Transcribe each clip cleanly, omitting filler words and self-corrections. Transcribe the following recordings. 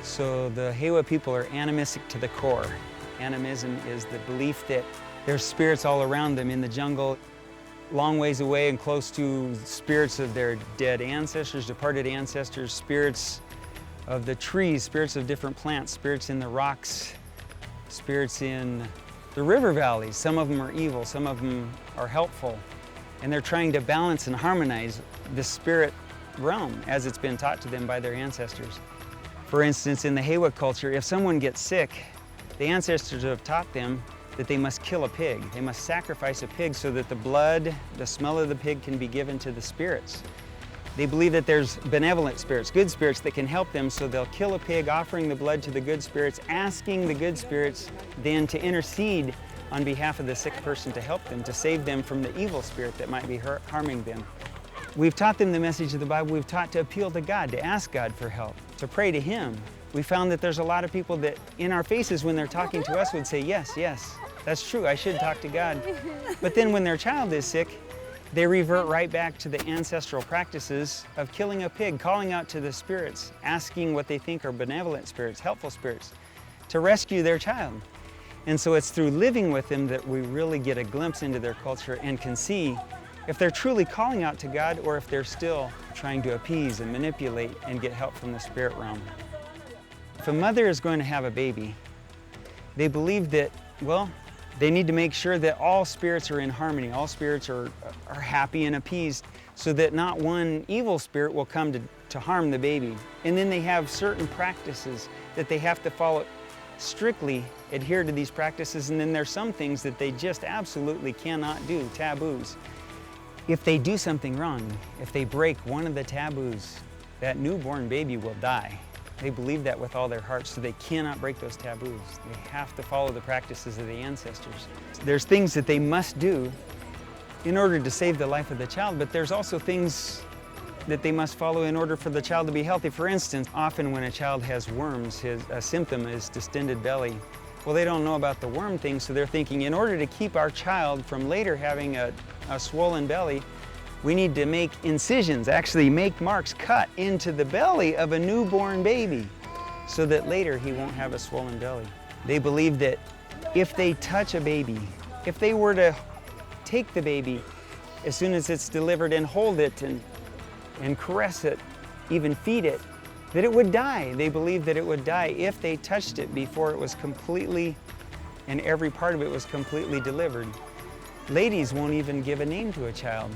So the Hewa people are animistic to the core. Animism is the belief that there's spirits all around them in the jungle, long ways away and close to spirits of their dead ancestors, departed ancestors, spirits of the trees, spirits of different plants, spirits in the rocks, spirits in the river valleys. Some of them are evil, some of them are helpful. And they're trying to balance and harmonize the spirit realm as it's been taught to them by their ancestors. For instance, in the Hewa culture, if someone gets sick, the ancestors have taught them that they must kill a pig. They must sacrifice a pig so that the blood, the smell of the pig can be given to the spirits. They believe that there's benevolent spirits, good spirits that can help them, so they'll kill a pig, offering the blood to the good spirits, asking the good spirits then to intercede on behalf of the sick person to help them, to save them from the evil spirit that might be harming them. We've taught them the message of the Bible. We've taught to appeal to God, to ask God for help, to pray to Him. We found that there's a lot of people that in our faces when they're talking to us would say, yes, yes, that's true, I should talk to God. But then when their child is sick, they revert right back to the ancestral practices of killing a pig, calling out to the spirits, asking what they think are benevolent spirits, helpful spirits, to rescue their child. And so it's through living with them that we really get a glimpse into their culture and can see if they're truly calling out to God or if they're still trying to appease and manipulate and get help from the spirit realm. If a mother is going to have a baby, they believe that, well, they need to make sure that all spirits are in harmony, all spirits are happy and appeased, so that not one evil spirit will come to harm the baby. And then they have certain practices that they have to follow, strictly adhere to these practices, and then there's some things that they just absolutely cannot do, taboos. If they do something wrong, if they break one of the taboos, that newborn baby will die. They believe that with all their hearts, so they cannot break those taboos. They have to follow the practices of the ancestors. There's things that they must do in order to save the life of the child, but there's also things that they must follow in order for the child to be healthy. For instance, often when a child has worms, a symptom is distended belly. Well, they don't know about the worm thing, so they're thinking in order to keep our child from later having a swollen belly, we need to make incisions, actually make marks cut into the belly of a newborn baby so that later he won't have a swollen belly. They believe that if they touch a baby, if they were to take the baby as soon as it's delivered and hold it and caress it, even feed it, that it would die. They believe that it would die if they touched it before it was completely, and every part of it was completely delivered. Ladies won't even give a name to a child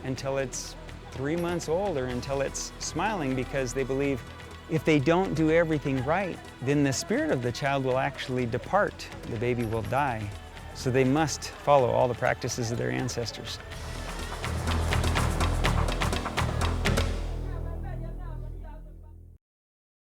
until it's 3 months old or until it's smiling, because they believe if they don't do everything right, then the spirit of the child will actually depart. The baby will die. So they must follow all the practices of their ancestors.